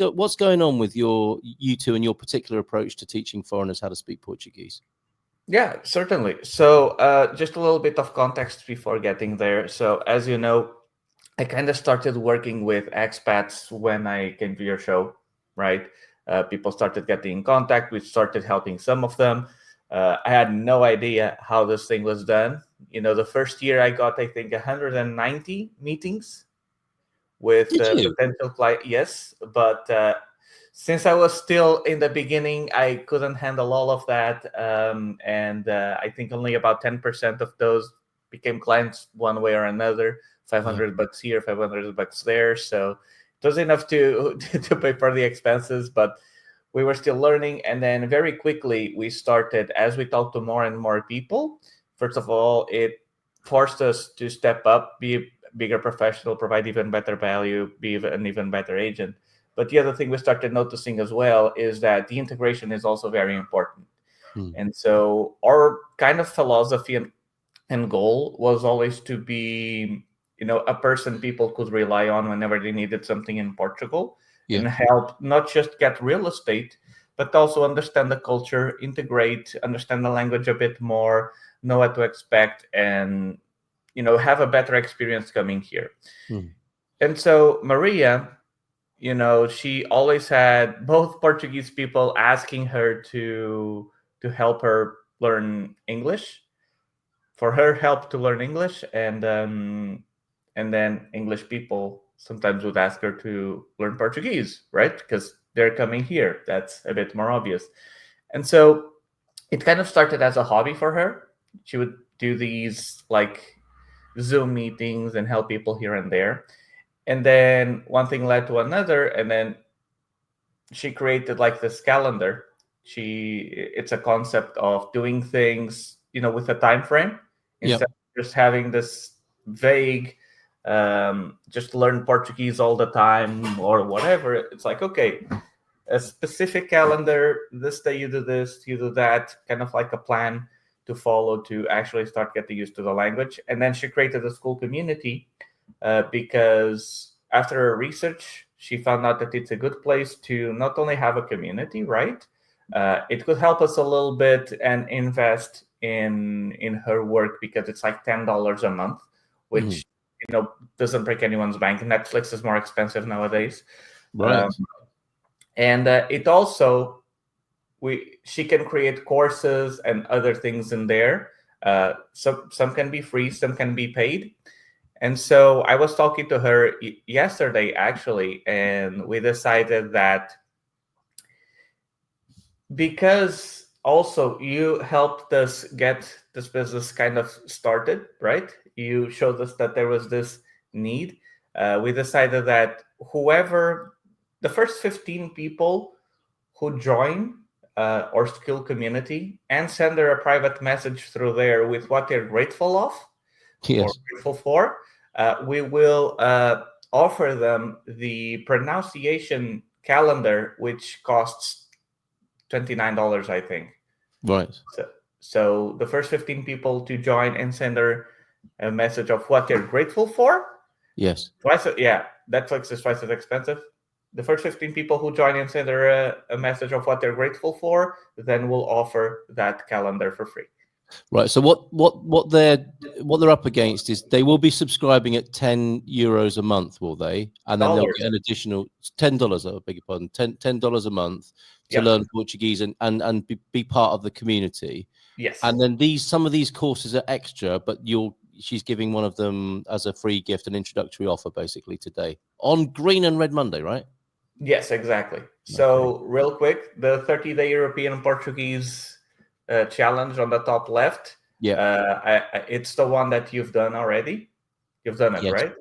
what's going on with you two and your particular approach to teaching foreigners how to speak Portuguese? Yeah, certainly. So just a little bit of context before getting there. So as you know, I kind of started working with expats when I came to your show, right? People started getting in contact. We started helping some of them. I had no idea how this thing was done. The first year I got, I think, 190 meetings with Did you? potential clients. Yes, but since I was still in the beginning, I couldn't handle all of that. And I think only about 10% of those became clients one way or another. 500 bucks here, 500 bucks there. So it was enough to to pay for the expenses, but we were still learning. And then very quickly we started, as we talked to more and more people, first of all, it forced us to step up, be a bigger professional, provide even better value, be an even better agent. But the other thing we started noticing as well is that the integration is also very important. And so our kind of philosophy and goal was always to be, a person people could rely on whenever they needed something in Portugal, and help not just get real estate, but also understand the culture, integrate, understand the language a bit more, know what to expect, and have a better experience coming here. And so Maria, she always had both Portuguese people asking her to help her learn English, for her help to learn English, and then English people sometimes would ask her to learn Portuguese, right? Because they're coming here. That's a bit more obvious. And so it kind of started as a hobby for her. She would do these like Zoom meetings and help people here and there. And then one thing led to another, and then she created like this calendar. It's a concept of doing things, with a time frame, instead of just having this vague, just learn Portuguese all the time or whatever. It's like, okay, a specific calendar. This day you do this, you do that, kind of like a plan to follow to actually start getting used to the language. And then she created a school community because after her research, she found out that it's a good place to not only have a community, right? It could help us a little bit and invest in her work, because it's like $10 a month, which doesn't break anyone's bank. Netflix is more expensive nowadays, right? And it also she can create courses and other things in there. Some can be free, some can be paid. And so I was talking to her yesterday, actually, and we decided that because also you helped us get this business kind of started, right? You showed us that there was this need. We decided that the first 15 people who join our skill community and send her a private message through there with what they're grateful of or grateful for, we will offer them the pronunciation calendar, which costs $29, I think. Right. So the first 15 people to join and send her a message of what they're grateful for. Yes. Netflix is twice as expensive. The first 15 people who join and send her a message of what they're grateful for, then we'll offer that calendar for free. Right. So what they're up against is they will be subscribing at €10 a month, will they? And then they'll get an additional $10. I beg your pardon, $10 a month to learn Portuguese and be part of the community. Yes. And then some of these courses are extra, but she's giving one of them as a free gift, an introductory offer, basically today on Green and Red Monday, right? Yes, exactly. So real quick, the 30-day European Portuguese challenge on the top left. It's the one that you've done already. You've done it, right?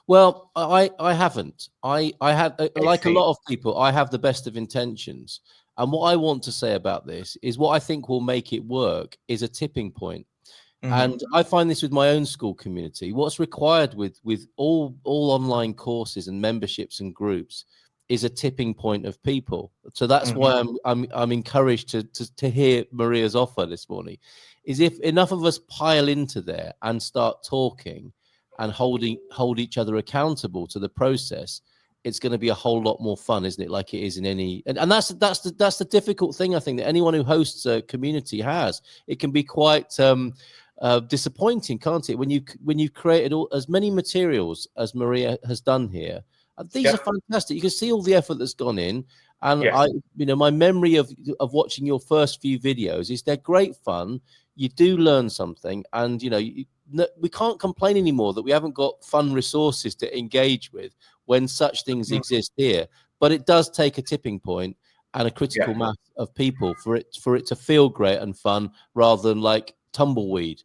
Well, I haven't. I had, like a lot of people, I have the best of intentions. And what I want to say about this is what I think will make it work is a tipping point. And I find this with my own school community. What's required with all online courses and memberships and groups is a tipping point of people. So that's why I'm encouraged to hear Maria's offer this morning. Is if enough of us pile into there and start talking and hold each other accountable to the process, it's going to be a whole lot more fun, isn't it? Like it is in any, and that's the difficult thing, I think, that anyone who hosts a community has. It can be quite disappointing, can't it, when you've created as many materials as Maria has done here. These are fantastic. You can see all the effort that's gone in, and my memory of watching your first few videos is they're great fun. You do learn something, and we can't complain anymore that we haven't got fun resources to engage with when such things exist here. But it does take a tipping point and a critical mass of people for it to feel great and fun, rather than like tumbleweed,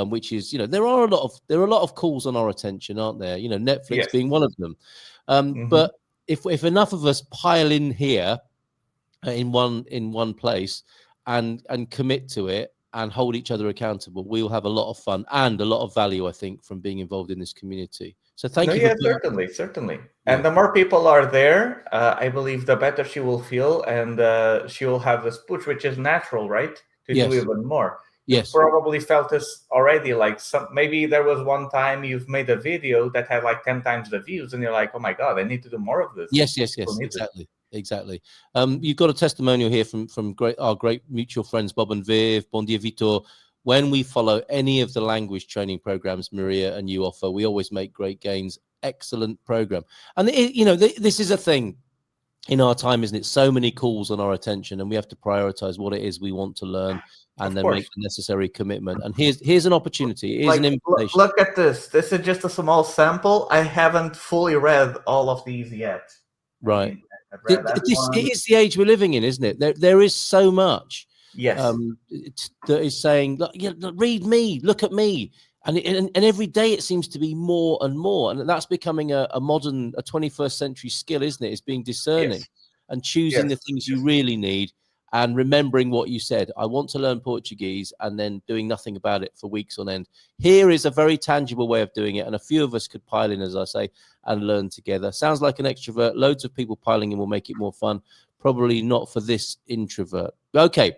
which is, there are a lot of calls on our attention, aren't there? Netflix being one of them. But if enough of us pile in here in one place and commit to it and hold each other accountable, we'll have a lot of fun and a lot of value, I think, from being involved in this community. So thank you. Certainly. Yeah. And the more people are there, I believe the better she will feel, and she will have this push, which is natural, right? To do even more. You've probably felt this already. Like maybe there was one time you've made a video that had like 10 times the views, and you're like, oh my God, I need to do more of this. Yes, exactly. You've got a testimonial here from our great mutual friends, Bob and Viv, Maria Vitor. When we follow any of the language training programs Maria and you offer, we always make great gains. Excellent program. And this is a thing in our time, isn't it? So many calls on our attention, and we have to prioritize what it is we want to learn, and then make the necessary commitment. And here's an opportunity. Here's an invitation. Look at this. This is just a small sample. I haven't fully read all of these yet. Right. It is the age we're living in, isn't it? There is so much. Yes. That is saying, look, read me, look at me. And every day it seems to be more and more. And that's becoming a modern, a 21st century skill, isn't it? It's being discerning and choosing the things you really need, and remembering what you said. I want to learn Portuguese, and then doing nothing about it for weeks on end. Here is a very tangible way of doing it. And a few of us could pile in, as I say, and learn together. Sounds like an extrovert. Loads of people piling in will make it more fun. Probably not for this introvert. Okay.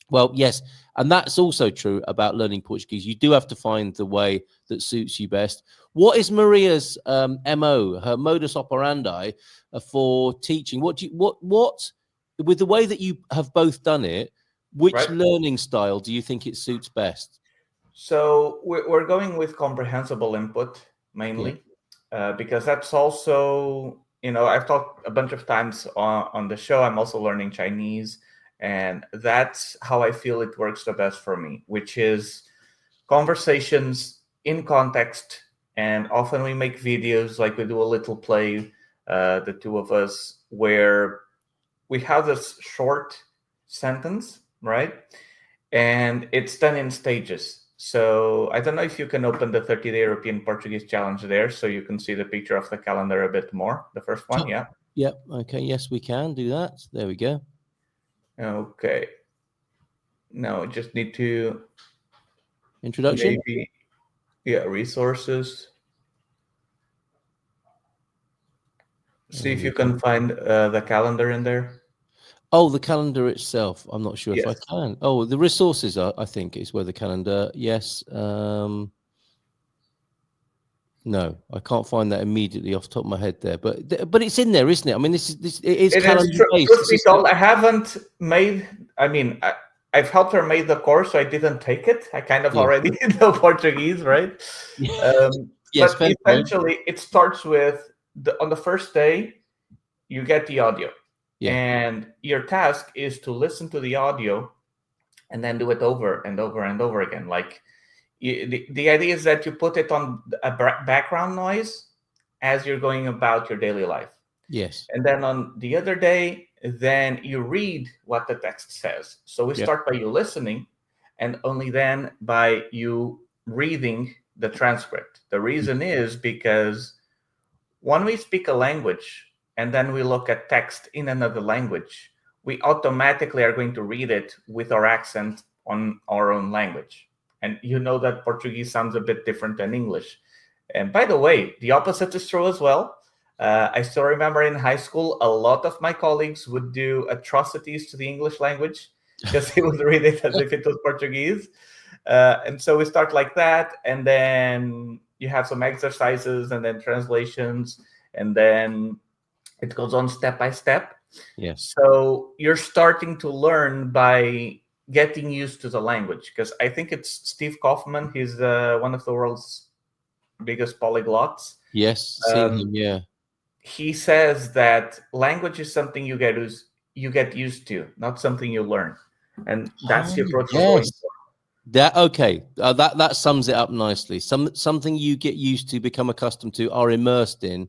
Well, yes, and that's also true about learning Portuguese. You do have to find the way that suits you best. What is Maria's MO, her modus operandi for teaching? What with the way that you have both done it, which learning style do you think it suits best? So we're going with comprehensible input mainly, because that's also, I've talked a bunch of times on the show. I'm also learning Chinese. And that's how I feel it works the best for me, which is conversations in context. And often we make videos, like we do a little play, the two of us, where we have this short sentence, right? And it's done in stages. So I don't know if you can open the 30-day European Portuguese Challenge there, so you can see the picture of the calendar a bit more. The first one, yeah. Okay, yes, we can do that. There we go. Okay. No, just need to introduction. Maybe, resources. See if you can find the calendar in there. Oh, the calendar itself. I'm not sure if I can. Oh, the resources I think is where the calendar. Yes. No, I can't find that immediately off the top of my head there, but it's in there, isn't it? I mean, it is calendar based. Truth be told, I haven't made. I mean, I've helped her make the course, so I didn't take it. I kind of already know Portuguese, right? Yes, but essentially, it starts with on the first day, you get the audio, and your task is to listen to the audio, and then do it over and over and over again, like. The idea is that you put it on a background noise as you're going about your daily life. Yes. And then on the other day, then you read what the text says. So we start by you listening, and only then by you reading the transcript. The reason is because when we speak a language and then we look at text in another language, we automatically are going to read it with our accent on our own language. And you know that Portuguese sounds a bit different than English. And by the way, the opposite is true as well. I still remember in high school, a lot of my colleagues would do atrocities to the English language because they would read it as if it was Portuguese. And so we start like that. And then you have some exercises and then translations. And then It goes on step by step. Yes. So you're starting to learn by getting used to the language, because I think it's Steve Kaufman. He's one of the world's biggest polyglots. Yes. Seen Um, him. Yeah. he says that language is something you get used to, not something you learn, and that's Oh, the approach we're going yes. for. That okay. That sums it up nicely. Something you get used to, become accustomed to, are immersed in,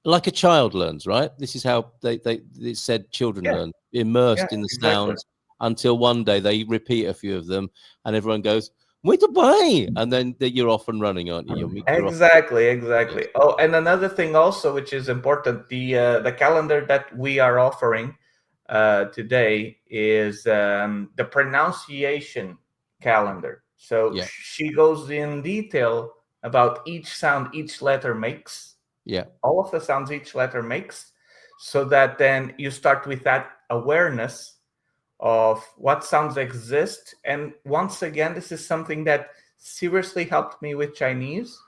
like a child learns. Right. This is how they said children Yeah, learn, yeah, immersed in the exactly. sounds until one day they repeat a few of them, and everyone goes, "Muito bem," and then you're off and running, aren't you? You're off. Exactly, Yes. exactly. Oh, and another thing also, which is important, the calendar that we are offering today is the pronunciation calendar. So Yeah. she goes in detail about each sound each letter makes, Yeah. all of the sounds each letter makes, so that then you start with that awareness of what sounds exist. And once again, this is something that seriously helped me with Chinese.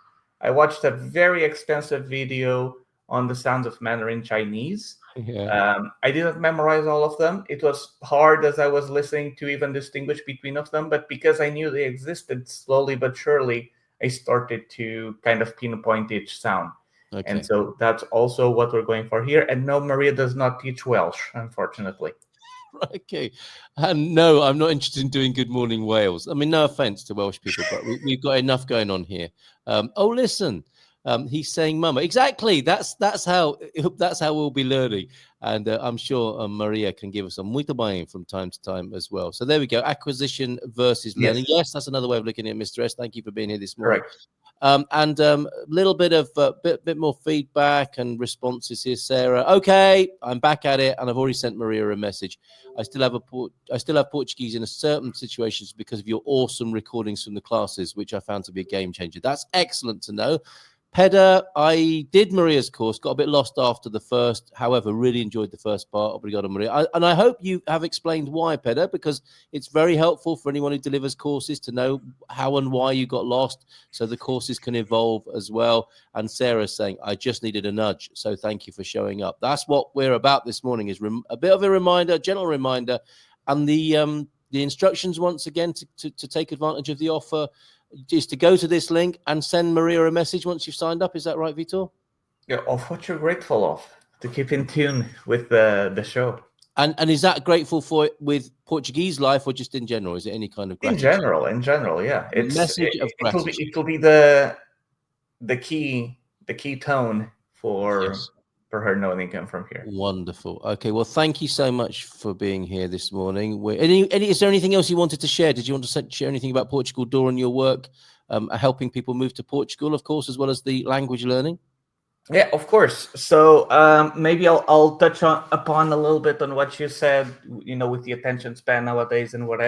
I watched a very extensive video on the sounds of Mandarin Chinese. Yeah. I didn't memorize all of them. It was hard as I was listening to even distinguish between of them, but because I knew they existed, slowly but surely, I started to kind of pinpoint each sound. And Okay. so that's also what we're going for here. And no, Maria does not teach Welsh, unfortunately. Okay. And no, I'm not interested in doing Good Morning Wales. I mean, no offense to Welsh people, but we've got enough going on here. Oh, listen, he's saying "mama." Exactly. That's how we'll be learning, and I'm sure Maria can give us some muito bem from time to time as well. So there we go. Acquisition versus learning. Yes, Yes, that's another way of looking at it, Mr. S. Thank you for being here this morning. correct. And a little bit of bit more feedback and responses here, Sarah. Okay, I'm back at it, and I've already sent Maria a message. I still have Portuguese in a certain situations because of your awesome recordings from the classes, which I found to be a game changer. That's excellent to know. Peda, I did Maria's course, got a bit lost after the first. However, really enjoyed the first part. Obrigado, Maria. And I hope you have explained why, Peda, because it's very helpful for anyone who delivers courses to know how and why you got lost, so the courses can evolve as well. And Sarah's saying, I just needed a nudge. So thank you for showing up. That's what we're about this morning, is a bit of a reminder, gentle reminder. And the instructions, once again, to take advantage of the offer is to go to this link and send Maria a message once you've signed up. Is that right, Vitor? Yeah, of what you're grateful of, to keep in tune with the show. And is that grateful for it with Portuguese life or just in general? Is it any kind of gratitude? In general, yeah. Message of gratitude. It'll be the key tone for Yes. her knowing income from here. Wonderful. Okay. Well, thank you so much for being here this morning. Is there anything else you wanted to share? Did you want to share anything about Portugal Door and your work, helping people move to Portugal, of course, as well as the language learning? Yeah, of course. So maybe I'll touch upon a little bit on what you said, with the attention span nowadays and whatever.